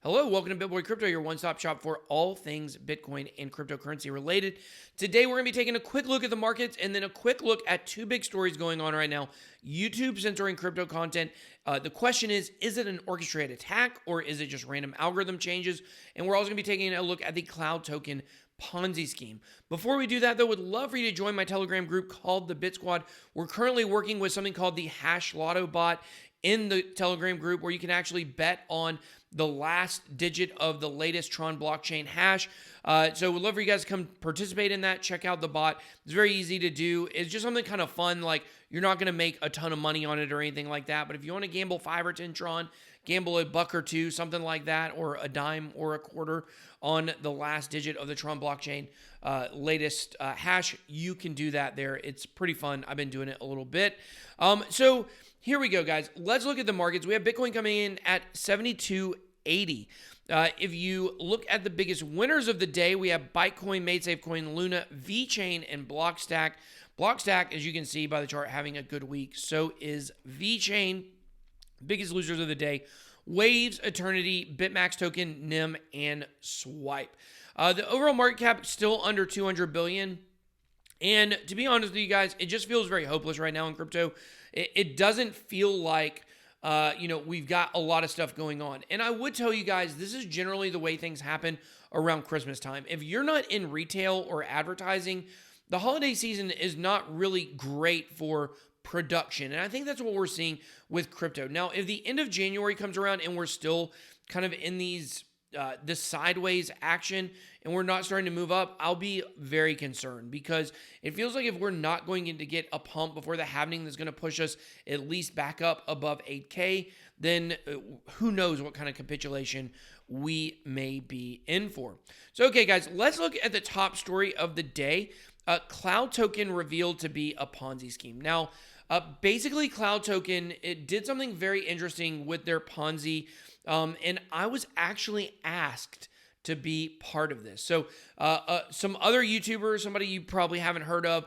Hello, welcome to BitBoy Crypto, your one-stop shop for all things Bitcoin and cryptocurrency related. Today, we're going to be taking a quick look at the markets and then a quick look at two big stories going on right now. YouTube censoring crypto content. The question is it an orchestrated attack or is it just random algorithm changes? And we're also going to be taking a look at the CloudToken Ponzi scheme. Before we do that, though, would love for you to join my Telegram group called the Bit Squad. We're currently working with something called the Hash Lotto bot in the Telegram group where you can actually bet on the last digit of the latest Tron blockchain hash. So we'd love for you guys to come participate in that. Check out the bot. It's very easy to do. It's just something kind of fun. Like, you're not going to make a ton of money on it or anything like that. But if you want to gamble 5 or 10 Tron, gamble a buck or two, something like that, or a dime or a quarter on the last digit of the Tron blockchain latest hash, you can do that there. It's pretty fun. I've been doing it a little bit. So here we go, guys. Let's look at the markets. We have Bitcoin coming in at 7280. If you look at the biggest winners of the day, we have Bitcoin, MaidSafeCoin, Luna, VeChain, and Blockstack. Blockstack, as you can see by the chart, having a good week. So is VeChain. Biggest losers of the day: Waves, Eternity, BitMax Token, NIM, and Swipe. The overall market cap still under 200 billion. And to be honest with you guys, it just feels very hopeless right now in crypto. It doesn't feel like we've got a lot of stuff going on. And I would tell you guys, this is generally the way things happen around Christmas time. If you're not in retail or advertising, the holiday season is not really great for production. And I think that's what we're seeing with crypto. Now, if the end of January comes around and we're still kind of in this sideways action and we're not starting to move up, I'll be very concerned, because it feels like if we're not going to get a pump before the halving that's going to push us at least back up above 8K, then who knows what kind of capitulation we may be in for. So, okay, guys, let's look at the top story of the day. CloudToken revealed to be a Ponzi scheme. Now, basically, CloudToken, it did something very interesting with their Ponzi, and I was actually asked to be part of this. So some other YouTubers, somebody you probably haven't heard of,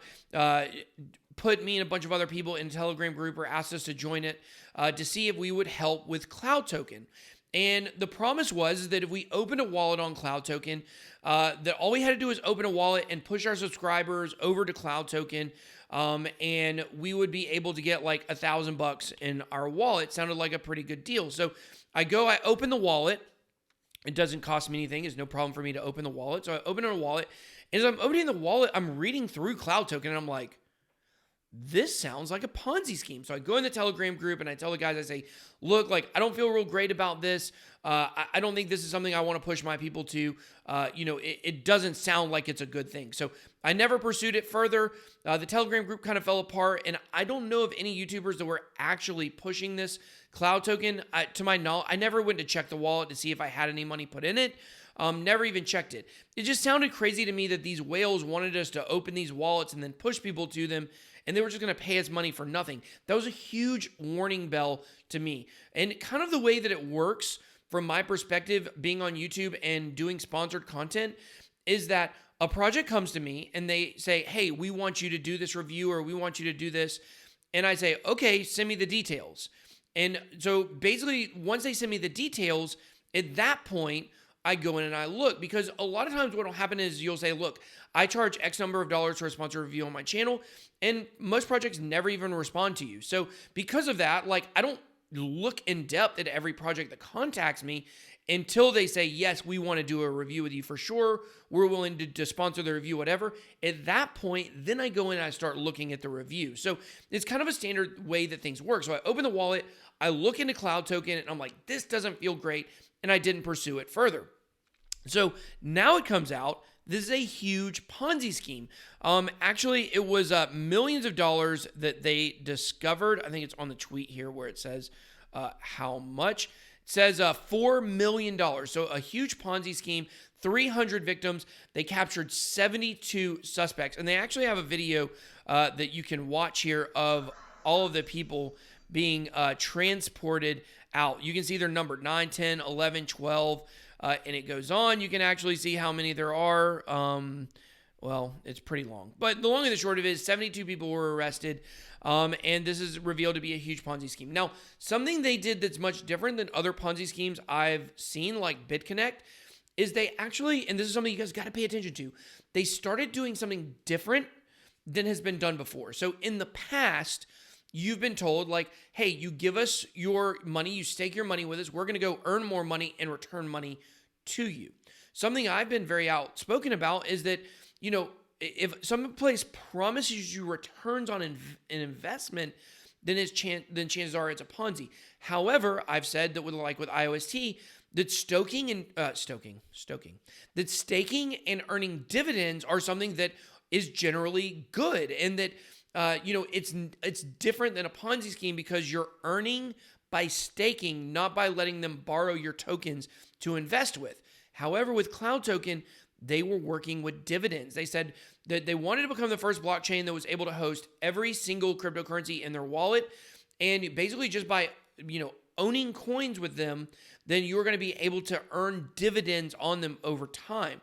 put me and a bunch of other people in a Telegram group or asked us to join it to see if we would help with CloudToken. And the promise was that if we opened a wallet on CloudToken, that all we had to do was open a wallet and push our subscribers over to CloudToken, and we would be able to get like $1,000 in our wallet. Sounded like a pretty good deal. So I open the wallet. It doesn't cost me anything. It's no problem for me to open the wallet. So I open a wallet. And as I'm opening the wallet, I'm reading through CloudToken, and I'm like, this sounds like a Ponzi scheme. So I go in the Telegram group and I tell the guys, I say, look, like, I don't feel real great about this. I don't think this is something I want to push my people to. It doesn't sound like it's a good thing. So I never pursued it further. The Telegram group kind of fell apart, and I don't know of any YouTubers that were actually pushing this CloudToken. To my knowledge, I never went to check the wallet to see if I had any money put in it. Never even checked it. It just sounded crazy to me that these whales wanted us to open these wallets and then push people to them, and they were just going to pay us money for nothing. That was a huge warning bell to me. And kind of the way that it works from my perspective, being on YouTube and doing sponsored content, is that a project comes to me and they say, hey, we want you to do this review, or we want you to do this. And I say, okay, send me the details. And so basically, once they send me the details, at that point, I go in and I look, because a lot of times what will happen is you'll say, look, I charge X number of dollars for a sponsored review on my channel, and most projects never even respond to you. So because of that, like, I don't look in depth at every project that contacts me until they say, yes, we want to do a review with you for sure. We're willing to sponsor the review, whatever. At that point, then I go in and I start looking at the review. So it's kind of a standard way that things work. So I open the wallet, I look into CloudToken, and I'm like, this doesn't feel great, and I didn't pursue it further. So now it comes out, this is a huge Ponzi scheme. Actually, it was millions of dollars that they discovered. I think it's on the tweet here where it says how much. It says $4 million. So a huge Ponzi scheme, 300 victims. They captured 72 suspects. And they actually have a video that you can watch here of all of the people being transported out. You can see they're numbered 9, 10, 11, 12. And it goes on. You can actually see how many there are. Well, it's pretty long. But the long and the short of it is 72 people were arrested, and this is revealed to be a huge Ponzi scheme. Now, something they did that's much different than other Ponzi schemes I've seen, like BitConnect, is they actually, and this is something you guys got to pay attention to, they started doing something different than has been done before. So in the past, you've been told, like, hey, you give us your money, you stake your money with us, we're going to go earn more money and return money to you. Something I've been very outspoken about is that, you know, if some place promises you returns on an investment, then chances are it's a Ponzi. However, I've said that with IOST, that staking and earning dividends are something that is generally good, and that it's different than a Ponzi scheme because you're earning by staking, not by letting them borrow your tokens to invest with. However, with CloudToken, they were working with dividends. They said that they wanted to become the first blockchain that was able to host every single cryptocurrency in their wallet. And basically just by, owning coins with them, then you're going to be able to earn dividends on them over time.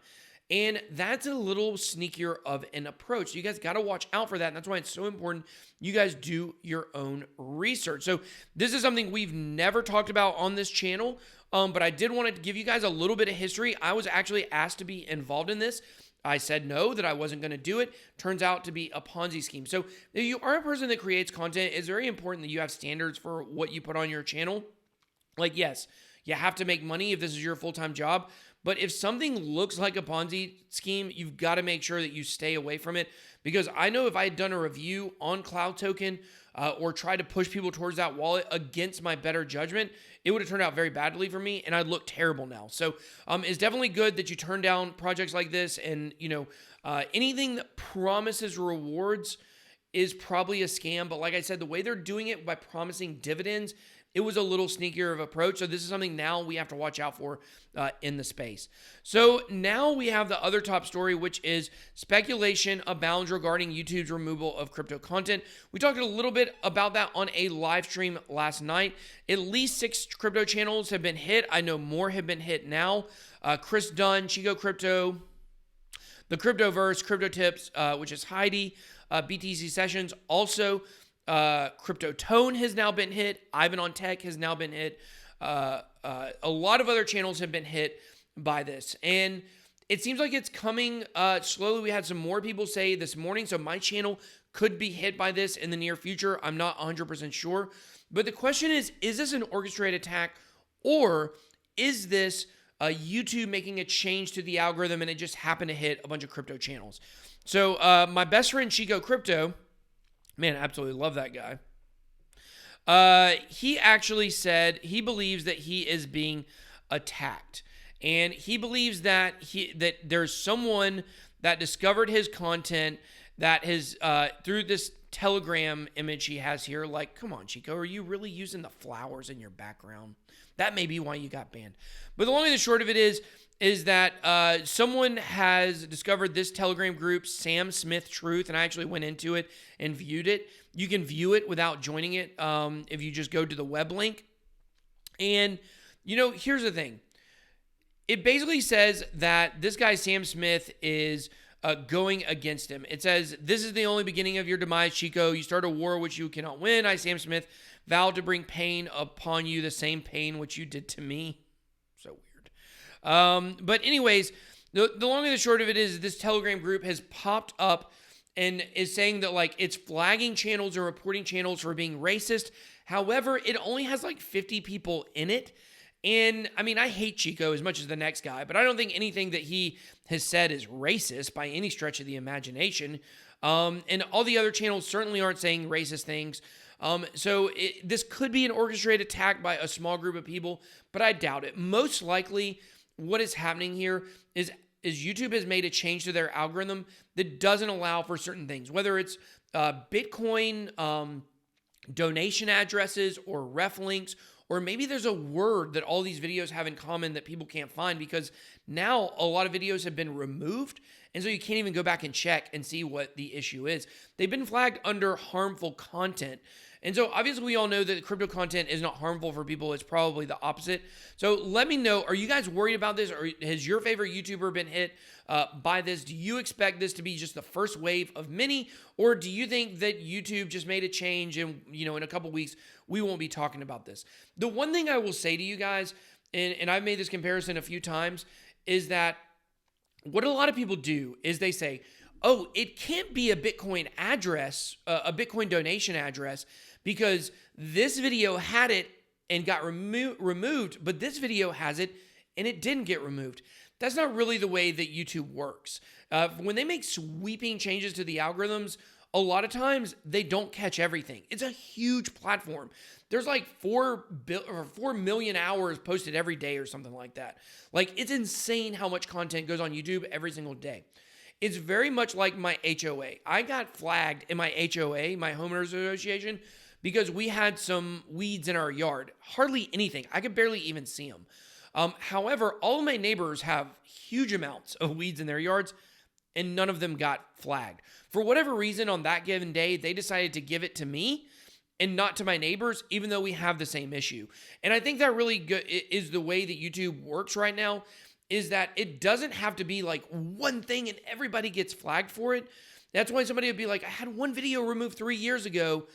And that's a little sneakier of an approach. You guys got to watch out for that. And that's why it's so important you guys do your own research. So this is something we've never talked about on this channel, but I did want to give you guys a little bit of history. I was actually asked to be involved in this. I said no, that I wasn't going to do it. Turns out to be a Ponzi scheme. So if you are a person that creates content, it's very important that you have standards for what you put on your channel. Like, yes, you have to make money if this is your full-time job. But if something looks like a Ponzi scheme, you've got to make sure that you stay away from it. Because I know if I had done a review on CloudToken or tried to push people towards that wallet against my better judgment, it would have turned out very badly for me, and I'd look terrible now. So it's definitely good that you turn down projects like this. And, anything that promises rewards is probably a scam. But like I said, the way they're doing it by promising dividends, it was a little sneakier of approach. So this is something now we have to watch out for in the space. So now we have the other top story, which is speculation abounds regarding YouTube's removal of crypto content. We talked a little bit about that on a live stream last night. At least 6 crypto channels have been hit. I know more have been hit now. Chris Dunn, Chico Crypto, The Cryptoverse, Crypto Tips, which is Heidi, BTC Sessions, also Crypto Tone has now been hit. Ivan on Tech has now been hit. A lot of other channels have been hit by this, and it seems like it's coming slowly. We had some more people say this morning, so my channel could be hit by this in the near future. I'm not 100% sure, but the question is this an orchestrated attack, or is this YouTube making a change to the algorithm and it just happened to hit a bunch of crypto channels? So my best friend Chico Crypto, man, I absolutely love that guy. He actually said he believes that he is being attacked. And he believes that there's someone that discovered his content that has, through this Telegram image he has here, like, come on, Chico, are you really using the flowers in your background? That may be why you got banned. But the long and the short of it is that someone has discovered this Telegram group, Sam Smith Truth, and I actually went into it and viewed it. You can view it without joining it if you just go to the web link. And, here's the thing. It basically says that this guy, Sam Smith, is going against him. It says, this is the only beginning of your demise, Chico. You start a war which you cannot win. I, Sam Smith, vow to bring pain upon you, the same pain which you did to me. So weird. But anyways, the long and the short of it is this Telegram group has popped up and is saying that, like, it's flagging channels and reporting channels for being racist. However, it only has like 50 people in it. And I mean, I hate Chico as much as the next guy, but I don't think anything that he has said is racist by any stretch of the imagination. And all the other channels certainly aren't saying racist things. So this could be an orchestrated attack by a small group of people, but I doubt it. Most likely what is happening here is YouTube has made a change to their algorithm that doesn't allow for certain things, whether it's Bitcoin donation addresses or ref links, or maybe there's a word that all these videos have in common that people can't find, because now a lot of videos have been removed And so you can't even go back and check and see what the issue is. They've been flagged under harmful content. And so obviously we all know that crypto content is not harmful for people. It's probably the opposite. So let me know, are you guys worried about this? Or has your favorite YouTuber been hit by this? Do you expect this to be just the first wave of many? Or do you think that YouTube just made a change and, in a couple weeks, we won't be talking about this? The one thing I will say to you guys, and I've made this comparison a few times, is that what a lot of people do is they say, oh, it can't be a Bitcoin address, a Bitcoin donation address, because this video had it and got removed, but this video has it and it didn't get removed. That's not really the way that YouTube works. When they make sweeping changes to the algorithms, a lot of times they don't catch everything. It's a huge platform. There's like 4 million hours posted every day or something like that. Like, it's insane how much content goes on YouTube every single day. It's very much like my HOA. I got flagged in my HOA, my homeowners association, because we had some weeds in our yard. Hardly anything. I could barely even see them. However, all of my neighbors have huge amounts of weeds in their yards, and none of them got flagged. For whatever reason, on that given day, they decided to give it to me and not to my neighbors, even though we have the same issue. And I think that really is the way that YouTube works right now, is that it doesn't have to be like one thing and everybody gets flagged for it. That's why somebody would be like, I had one video removed 3 years ago,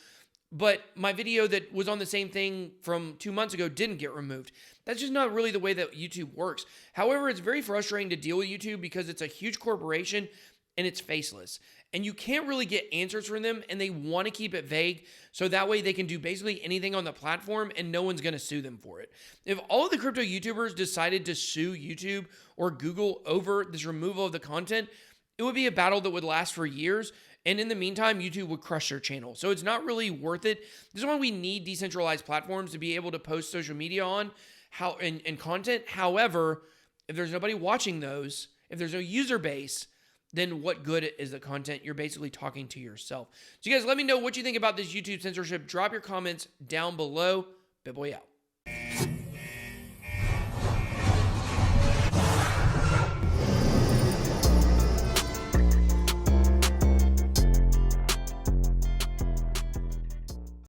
but my video that was on the same thing from 2 months ago didn't get removed. That's just not really the way that YouTube works. However, it's very frustrating to deal with YouTube because it's a huge corporation and it's faceless. And you can't really get answers from them, and they want to keep it vague so that way they can do basically anything on the platform and no one's going to sue them for it. If all of the crypto YouTubers decided to sue YouTube or Google over this removal of the content, it would be a battle that would last for years. And in the meantime, YouTube would crush their channel. So it's not really worth it. This is why we need decentralized platforms to be able to post social media on and content. However, if there's nobody watching those, if there's no user base, then what good is the content? You're basically talking to yourself. So you guys, let me know what you think about this YouTube censorship. Drop your comments down below. BitBoy out.